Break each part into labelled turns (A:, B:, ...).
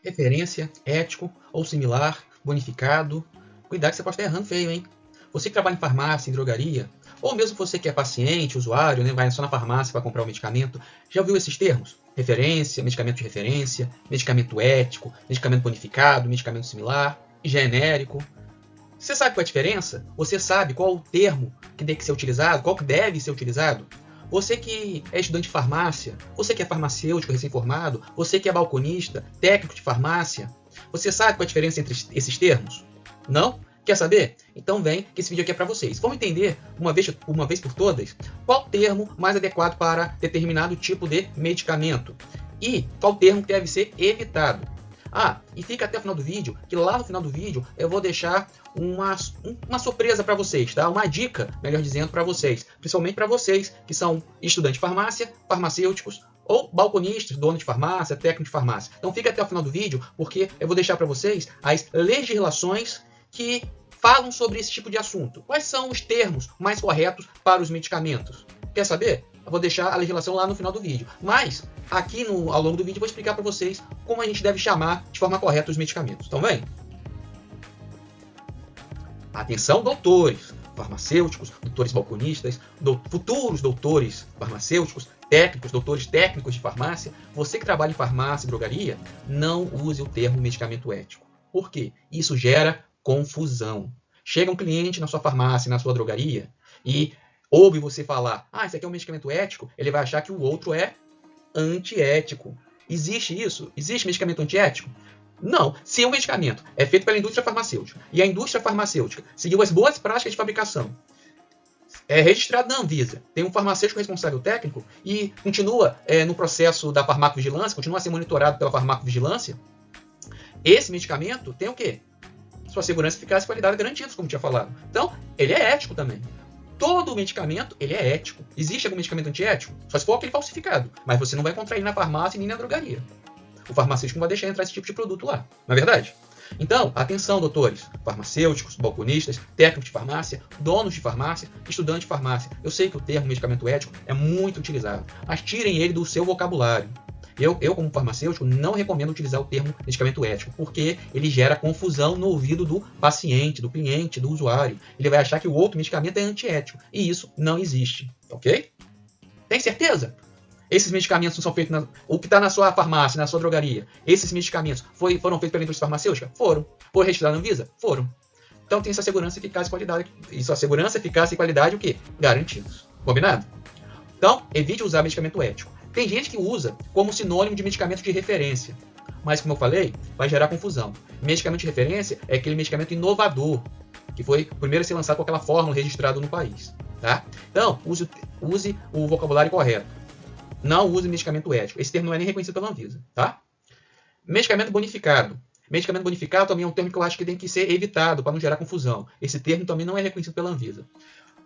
A: referência, ético ou similar, bonificado. Cuidado que você pode estar errando feio, hein? Você que trabalha em farmácia, em drogaria, ou mesmo você que é paciente, usuário, né, vai só na farmácia para comprar o medicamento, já ouviu esses termos? Referência, medicamento de referência, medicamento ético, medicamento bonificado, medicamento similar, genérico. Você sabe qual é a diferença? Você sabe qual o termo que tem que ser utilizado, qual que deve ser utilizado? Você que é estudante de farmácia, você que é farmacêutico recém-formado, você que é balconista, técnico de farmácia, você sabe qual é a diferença entre esses termos? Não? Quer saber? Então vem que esse vídeo aqui é para vocês. Vamos entender, uma vez por todas, qual termo mais adequado para determinado tipo de medicamento e qual termo que deve ser evitado. E fica até o final do vídeo, que lá no final do vídeo eu vou deixar uma surpresa para vocês, tá? Uma dica, melhor dizendo, para vocês. Principalmente para vocês que são estudantes de farmácia, farmacêuticos ou balconistas, dono de farmácia, técnico de farmácia. Então fica até o final do vídeo, porque eu vou deixar para vocês as legislações que falam sobre esse tipo de assunto. Quais são os termos mais corretos para os medicamentos? Quer saber? Eu vou deixar a legislação lá no final do vídeo. Mas, aqui ao longo do vídeo, eu vou explicar para vocês como a gente deve chamar de forma correta os medicamentos. Então, vem! Atenção, doutores, farmacêuticos, doutores balconistas, futuros doutores farmacêuticos, técnicos, doutores técnicos de farmácia. Você que trabalha em farmácia e drogaria, não use o termo medicamento ético. Por quê? Isso gera confusão. Chega um cliente na sua farmácia, na sua drogaria, e ouve você falar, esse aqui é um medicamento ético, ele vai achar que o outro é antiético. Existe isso? Existe medicamento antiético? Não. Se o medicamento é feito pela indústria farmacêutica e a indústria farmacêutica seguiu as boas práticas de fabricação, é registrado na Anvisa, tem um farmacêutico responsável técnico e continua no processo da farmacovigilância, continua a ser monitorado pela farmacovigilância, esse medicamento tem o quê? Sua segurança, eficácia e qualidade garantidos, como tinha falado. Então, ele é ético também. Todo medicamento, ele é ético. Existe algum medicamento antiético? Só se for aquele falsificado. Mas você não vai encontrar ele na farmácia nem na drogaria. O farmacêutico não vai deixar entrar esse tipo de produto lá. Não é verdade? Então, atenção, doutores, farmacêuticos, balconistas, técnicos de farmácia, donos de farmácia, estudantes de farmácia. Eu sei que o termo medicamento ético é muito utilizado, mas tirem ele do seu vocabulário. Eu, como farmacêutico, não recomendo utilizar o termo medicamento ético, porque ele gera confusão no ouvido do paciente, do cliente, do usuário. Ele vai achar que o outro medicamento é antiético, e isso não existe, ok? Tem certeza? Esses medicamentos não são feitos o que está na sua farmácia, na sua drogaria, esses medicamentos foram feitos pela indústria farmacêutica? Foram. Foram registrados na Anvisa? Foram. Então tem essa segurança, eficácia e qualidade. E sua segurança, eficácia e qualidade o quê? Garantidos. Combinado? Então, evite usar medicamento ético. Tem gente que usa como sinônimo de medicamento de referência, mas como eu falei, vai gerar confusão. Medicamento de referência é aquele medicamento inovador, que foi o primeiro a ser lançado com aquela fórmula registrada no país. Tá? Então, use o vocabulário correto. Não use medicamento ético. Esse termo não é nem reconhecido pela Anvisa. Tá? Medicamento bonificado. Medicamento bonificado também é um termo que eu acho que tem que ser evitado para não gerar confusão. Esse termo também não é reconhecido pela Anvisa.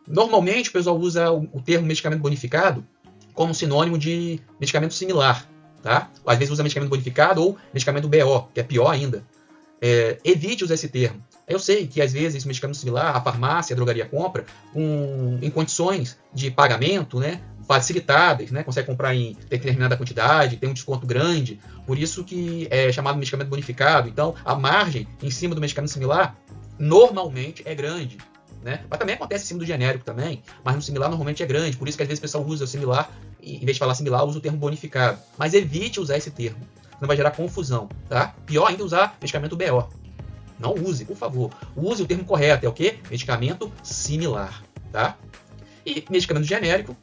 A: Normalmente, o pessoal usa o termo medicamento bonificado como sinônimo de medicamento similar, tá? Às vezes usa medicamento bonificado ou medicamento BO, que é pior ainda. Evite usar esse termo. Eu sei que às vezes esse medicamento similar, a farmácia, a drogaria compra em condições de pagamento, né, facilitadas, né, consegue comprar em determinada quantidade, tem um desconto grande, por isso que é chamado medicamento bonificado. Então, a margem em cima do medicamento similar normalmente é grande. Né? Mas também acontece em cima do genérico também, mas no similar normalmente é grande, por isso que às vezes o pessoal usa o similar, e em vez de falar similar, usa o termo bonificado. Mas evite usar esse termo, não vai gerar confusão, tá? Pior ainda usar medicamento BO. Não use, por favor. Use o termo correto, é o quê? Medicamento similar, tá? E medicamento genérico,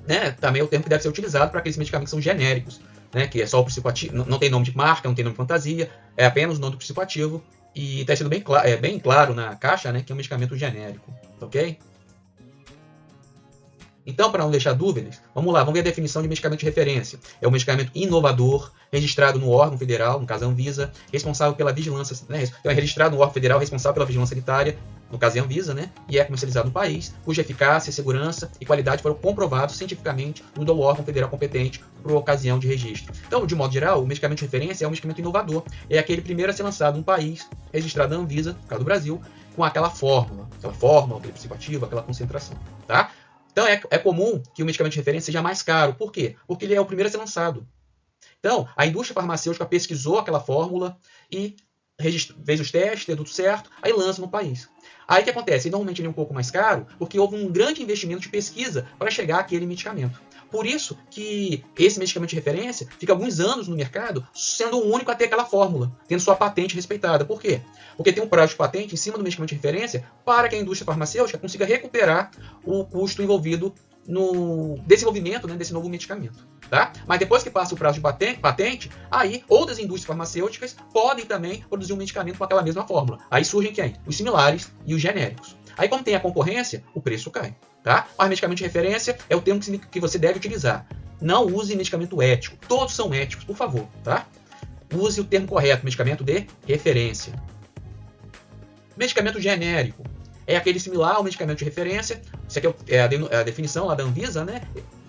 A: né? Também é o termo que deve ser utilizado para aqueles medicamentos que são genéricos, né? Que é só o princípio ativo, não tem nome de marca, não tem nome de fantasia, é apenas o nome do princípio ativo. E está sendo bem claro na caixa, né, que é um medicamento genérico, ok? Então, para não deixar dúvidas, vamos lá, vamos ver a definição de medicamento de referência. É um medicamento inovador, registrado no órgão federal, no caso a Anvisa, responsável pela vigilância, né, então é registrado no órgão federal responsável pela vigilância sanitária, no caso é a Anvisa, né, e é comercializado no país, cuja eficácia, segurança e qualidade foram comprovados cientificamente junto ao órgão federal competente por ocasião de registro. Então, de modo geral, o medicamento de referência é um medicamento inovador, é aquele primeiro a ser lançado no país, registrado na Anvisa, no caso do Brasil, com aquela fórmula, aquele princípio ativo, aquela concentração, tá? Então, é comum que o medicamento de referência seja mais caro. Por quê? Porque ele é o primeiro a ser lançado. Então, a indústria farmacêutica pesquisou aquela fórmula e fez os testes, deu tudo certo, aí lança no país. Aí o que acontece? Normalmente ele é um pouco mais caro, porque houve um grande investimento de pesquisa para chegar àquele medicamento. Por isso que esse medicamento de referência fica alguns anos no mercado, sendo o único a ter aquela fórmula, tendo sua patente respeitada. Por quê? Porque tem um prazo de patente em cima do medicamento de referência para que a indústria farmacêutica consiga recuperar o custo envolvido no desenvolvimento, né, desse novo medicamento. Tá? Mas depois que passa o prazo de patente, aí outras indústrias farmacêuticas podem também produzir um medicamento com aquela mesma fórmula. Aí surgem quem? Os similares e os genéricos. Aí, como tem a concorrência, o preço cai. Tá? Mas medicamento de referência é o termo que você deve utilizar. Não use medicamento ético. Todos são éticos, por favor. Tá? Use o termo correto, medicamento de referência. Medicamento genérico é aquele similar ao medicamento de referência. Isso aqui é a definição lá da Anvisa, né?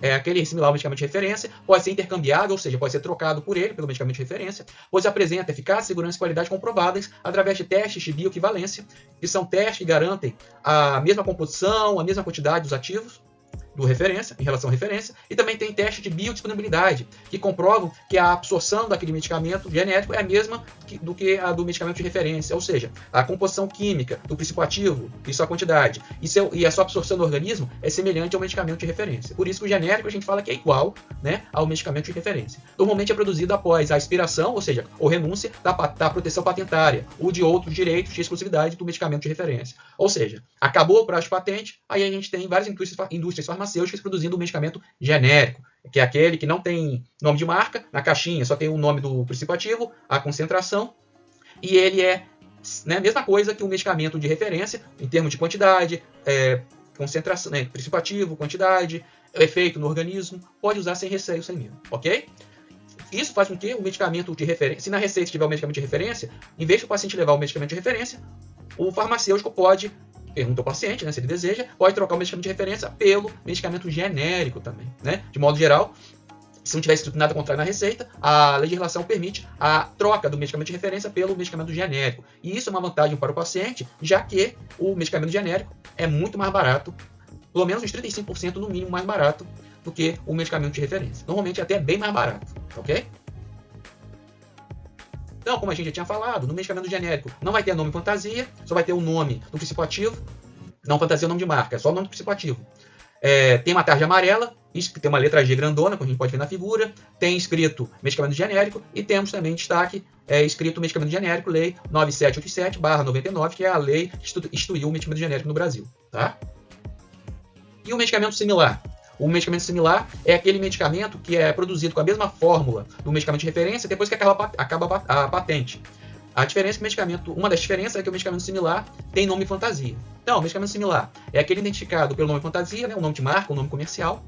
A: É aquele similar ao medicamento de referência, pode ser intercambiável, ou seja, pode ser trocado por ele, pelo medicamento de referência, pois apresenta eficácia, segurança e qualidade comprovadas através de testes de bioequivalência, que são testes que garantem a mesma composição, a mesma quantidade dos ativos do referência, em relação à referência, e também tem testes de biodisponibilidade, que comprovam que a absorção daquele medicamento genérico é a mesma do que a do medicamento de referência, ou seja, a composição química do princípio ativo e sua quantidade, e a sua absorção no organismo é semelhante ao medicamento de referência. Por isso que o genérico a gente fala que é igual, né, ao medicamento de referência. Normalmente é produzido após a expiração, ou seja, ou renúncia da proteção patentária, ou de outros direitos de exclusividade do medicamento de referência. Ou seja, acabou o prazo de patente, aí a gente tem várias indústrias farmacêuticas produzindo um medicamento genérico, que é aquele que não tem nome de marca, na caixinha só tem o nome do princípio ativo, a concentração, e ele é, né, a mesma coisa que um medicamento de referência, em termos de quantidade, concentração, né, princípio ativo, quantidade, efeito no organismo, pode usar sem receio, sem medo, ok? Isso faz com que o medicamento de referência, se na receita tiver o medicamento de referência, em vez de o paciente levar o medicamento de referência, o farmacêutico pode, pergunta ao paciente, né, se ele deseja, pode trocar o medicamento de referência pelo medicamento genérico também, né? De modo geral, se não tiver escrito nada contrário na receita, a lei de relação permite a troca do medicamento de referência pelo medicamento genérico. E isso é uma vantagem para o paciente, já que o medicamento genérico é muito mais barato, pelo menos uns 35% no mínimo mais barato do que o medicamento de referência. Normalmente até bem mais barato, ok? Então, como a gente já tinha falado, no medicamento genérico não vai ter nome fantasia, só vai ter o nome do princípio ativo. Não fantasia é o nome de marca, é só o nome do princípio ativo. Tem uma tarja amarela, tem uma letra G grandona, como a gente pode ver na figura. Tem escrito medicamento genérico e temos também em destaque escrito medicamento genérico, lei 9787/99, que é a lei que instituiu o medicamento genérico no Brasil. Tá? E o medicamento similar? O medicamento similar é aquele medicamento que é produzido com a mesma fórmula do medicamento de referência depois que acaba a patente. A diferença uma das diferenças é que o medicamento similar tem nome fantasia. Então, o medicamento similar é aquele identificado pelo nome fantasia, né, o nome de marca, o nome comercial,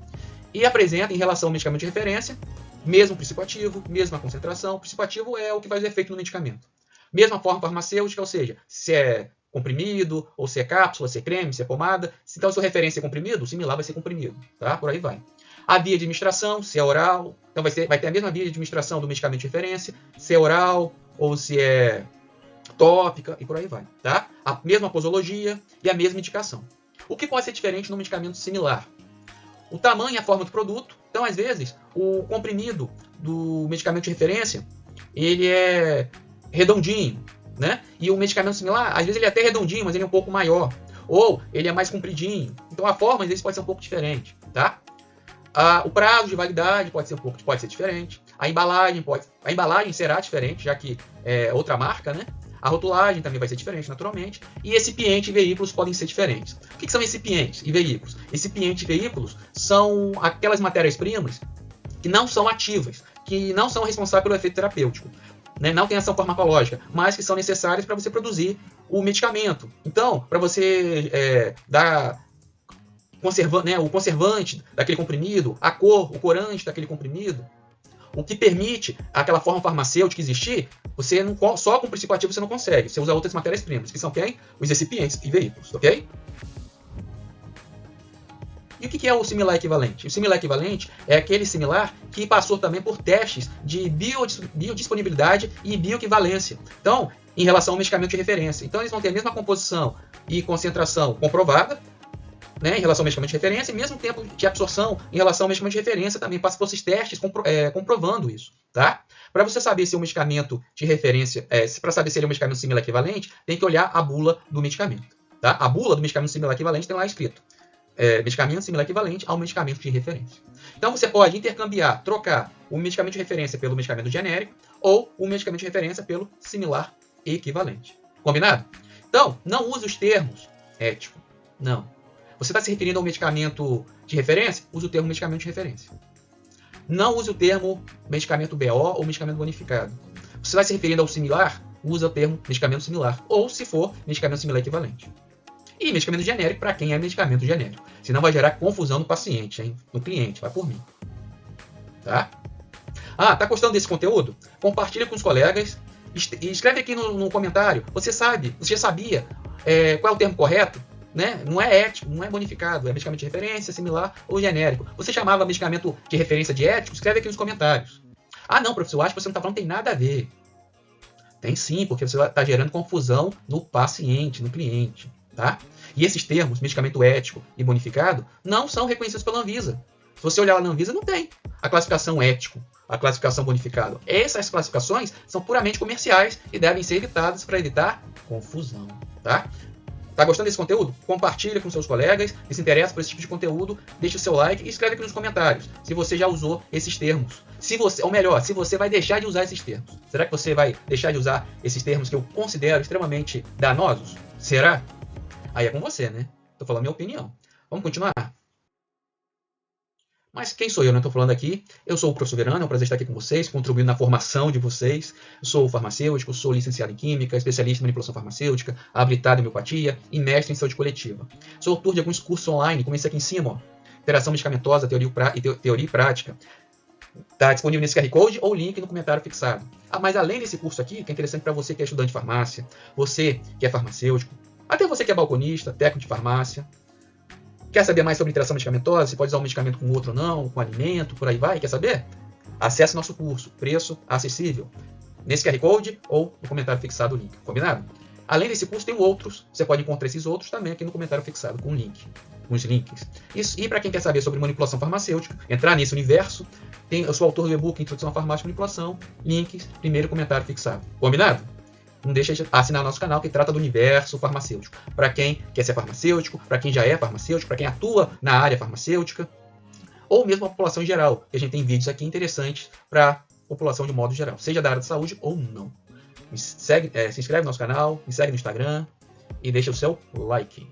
A: e apresenta em relação ao medicamento de referência, mesmo princípio ativo, mesma concentração. O princípio ativo é o que faz efeito no medicamento. Mesma forma farmacêutica, ou seja, se é comprimido, ou se é cápsula, se é creme, se é pomada. Então, se a referência é comprimido, o similar vai ser comprimido. Tá? Por aí vai. A via de administração, se é oral, então vai ter a mesma via de administração do medicamento de referência, se é oral ou se é tópica, e por aí vai. Tá? A mesma posologia e a mesma indicação. O que pode ser diferente no medicamento similar? O tamanho e a forma do produto. Então, às vezes, o comprimido do medicamento de referência, ele é redondinho, né? E o medicamento similar, às vezes ele é até redondinho, mas ele é um pouco maior. Ou ele é mais compridinho. Então a forma, às vezes, pode ser um pouco diferente, tá? O prazo de validade pode ser diferente. A embalagem será diferente, já que é outra marca, né? A rotulagem também vai ser diferente, naturalmente. E recipiente e veículos podem ser diferentes. O que são recipientes e veículos? Recipiente e veículos são aquelas matérias-primas que não são ativas, que não são responsáveis pelo efeito terapêutico. Né, não tem ação farmacológica, mas que são necessárias para você produzir o medicamento. Então, para você dar o conservante daquele comprimido, a cor, o corante daquele comprimido, o que permite aquela forma farmacêutica existir, você não, só com o princípio ativo você não consegue. Você usa outras matérias-primas, que são quem? Os recipientes e veículos, ok? E o que é o similar equivalente? O similar equivalente é aquele similar que passou também por testes de biodisponibilidade e bioequivalência. Então, em relação ao medicamento de referência. Então, eles vão ter a mesma composição e concentração comprovada, né, em relação ao medicamento de referência, e mesmo tempo de absorção em relação ao medicamento de referência também passa por esses testes comprovando isso. tá? Para você saber se é um medicamento de referência, para saber se ele é um medicamento similar equivalente, tem que olhar a bula do medicamento, tá? A bula do medicamento similar equivalente tem lá escrito medicamento similar equivalente ao medicamento de referência. Então você pode intercambiar, trocar o medicamento de referência pelo medicamento genérico ou o medicamento de referência pelo similar equivalente. Combinado? Então, não use os termos ético. Não. Você está se referindo ao medicamento de referência? Use o termo medicamento de referência. Não use o termo medicamento BO ou medicamento bonificado. Você vai se referindo ao similar? Usa o termo medicamento similar. Ou, se for, medicamento similar equivalente. E medicamento genérico para quem é medicamento genérico. Senão vai gerar confusão no paciente, hein? No cliente. Vai por mim. Tá? Tá gostando desse conteúdo? Compartilha com os colegas. Escreve aqui no comentário. Você já sabia qual é o termo correto? Né? Não é ético, não é bonificado. É medicamento de referência, similar ou genérico. Você chamava medicamento de referência de ético? Escreve aqui nos comentários. Não, professor, eu acho que você não está falando, não tem nada a ver. Tem sim, porque você está gerando confusão no paciente, no cliente. Tá? E esses termos, medicamento ético e bonificado, não são reconhecidos pela Anvisa. Se você olhar lá na Anvisa, não tem a classificação ético, a classificação bonificado. Essas classificações são puramente comerciais e devem ser evitadas para evitar confusão. Tá? Tá gostando desse conteúdo? Compartilha com seus colegas e se interessa por esse tipo de conteúdo, deixa o seu like e escreve aqui nos comentários se você já usou esses termos. Se você vai deixar de usar esses termos. Será que você vai deixar de usar esses termos que eu considero extremamente danosos? Será? Aí é com você, né? Tô falando a minha opinião. Vamos continuar? Mas quem sou eu, né? Estou falando aqui. Eu sou o professor Verano, é um prazer estar aqui com vocês, contribuindo na formação de vocês. Eu sou farmacêutico, sou licenciado em Química, especialista em manipulação farmacêutica, habilitado em homeopatia e mestre em saúde coletiva. Sou autor de alguns cursos online, comecei aqui em cima, ó. Interação medicamentosa, teoria e prática. Está disponível nesse QR Code ou link no comentário fixado. Mas além desse curso aqui, que é interessante para você que é estudante de farmácia, você que é farmacêutico, até você que é balconista, técnico de farmácia, quer saber mais sobre interação medicamentosa? Você pode usar um medicamento com outro ou não, com alimento, por aí vai. Quer saber? Acesse nosso curso, preço acessível, nesse QR Code ou no comentário fixado o link. Combinado? Além desse curso, tem outros. Você pode encontrar esses outros também aqui no comentário fixado com o link, com os links. E para quem quer saber sobre manipulação farmacêutica, entrar nesse universo, eu sou autor do e-book Introdução à Farmácia e Manipulação, links, primeiro comentário fixado. Combinado? Não deixa de assinar o nosso canal que trata do universo farmacêutico. Para quem quer ser farmacêutico, para quem já é farmacêutico, para quem atua na área farmacêutica, ou mesmo a população em geral. Que a gente tem vídeos aqui interessantes para a população de modo geral, seja da área de saúde ou não. Se inscreve no nosso canal, me segue no Instagram e deixa o seu like.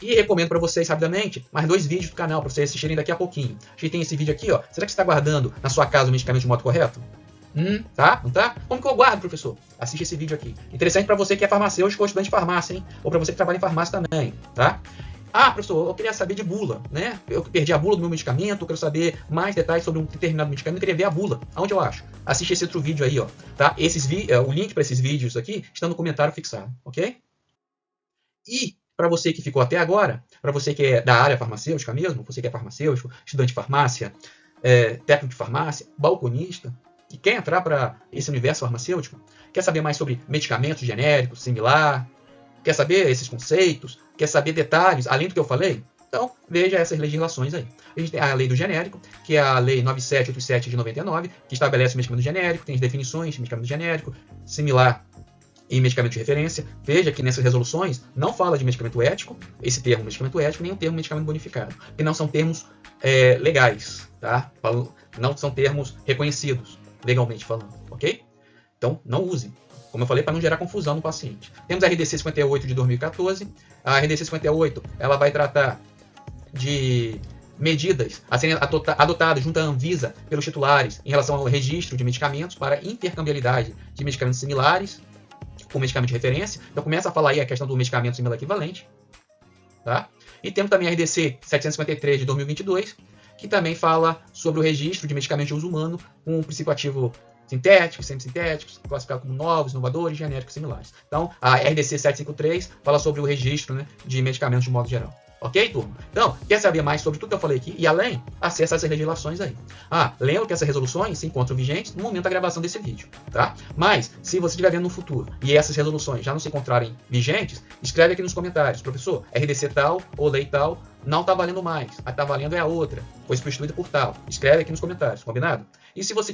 A: E recomendo para vocês, rapidamente, mais 2 vídeos do canal para vocês assistirem daqui a pouquinho. A gente tem esse vídeo aqui, ó. Será que você está guardando na sua casa o medicamento de modo correto? Tá? Não tá? Como que eu guardo, professor? Assiste esse vídeo aqui. Interessante para você que é farmacêutico ou estudante de farmácia, hein? Ou para você que trabalha em farmácia também, tá? Professor, eu queria saber de bula, né? Eu perdi a bula do meu medicamento, eu quero saber mais detalhes sobre um determinado medicamento, eu queria ver a bula. Aonde eu acho? Assiste esse outro vídeo aí, ó, tá? O link para esses vídeos aqui está no comentário fixado, ok? E para você que ficou até agora, para você que é da área farmacêutica mesmo, você que é farmacêutico, estudante de farmácia, técnico de farmácia, balconista, que quer entrar para esse universo farmacêutico, quer saber mais sobre medicamentos genéricos, similar, quer saber esses conceitos, quer saber detalhes, além do que eu falei? Então, veja essas legislações aí. A gente tem a lei do genérico, que é a lei 9787 de 99, que estabelece o medicamento genérico, tem as definições de medicamento genérico, similar e medicamento de referência. Veja que nessas resoluções não fala de medicamento ético, esse termo medicamento ético, nem o termo medicamento bonificado, que não são termos legais, tá? Não são termos reconhecidos, legalmente falando, ok? Então, não use. Como eu falei, para não gerar confusão no paciente. Temos a RDC 58 de 2014. A RDC 58 ela vai tratar de medidas a serem adotadas junto à Anvisa pelos titulares em relação ao registro de medicamentos para intercambiabilidade de medicamentos similares com medicamento de referência. Então, começa a falar aí a questão do medicamento similar equivalente. Tá? E temos também a RDC 753 de 2022, que também fala sobre o registro de medicamentos de uso humano com um princípio ativo sintéticos, semi-sintéticos, classificados como novos, inovadores, genéricos similares. Então, a RDC 753 fala sobre o registro, né, de medicamentos de modo geral. Ok, turma? Então, quer saber mais sobre tudo que eu falei aqui? E além, acessa essas legislações aí. Lembra que essas resoluções se encontram vigentes no momento da gravação desse vídeo, tá? Mas, se você estiver vendo no futuro e essas resoluções já não se encontrarem vigentes, escreve aqui nos comentários. Professor, RDC tal ou lei tal não está valendo mais. A que está valendo é a outra, foi substituída por tal. Escreve aqui nos comentários, combinado? E se você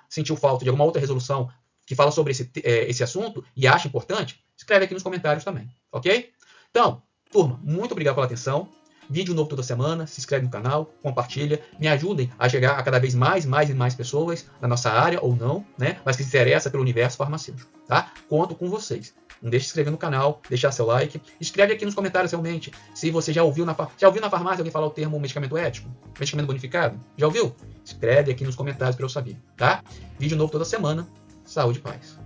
A: sentiu falta de alguma outra resolução que fala sobre esse assunto e acha importante, escreve aqui nos comentários também, ok? Então, turma, muito obrigado pela atenção. Vídeo novo toda semana, se inscreve no canal, compartilha, me ajudem a chegar a cada vez mais e mais pessoas na nossa área ou não, né? Mas que se interessa pelo universo farmacêutico, tá? Conto com vocês. Não deixe de se inscrever no canal, deixar seu like. Escreve aqui nos comentários realmente se você já ouviu na farmácia alguém falar o termo medicamento ético, medicamento bonificado. Já ouviu? Escreve aqui nos comentários para eu saber, tá? Vídeo novo toda semana. Saúde e paz.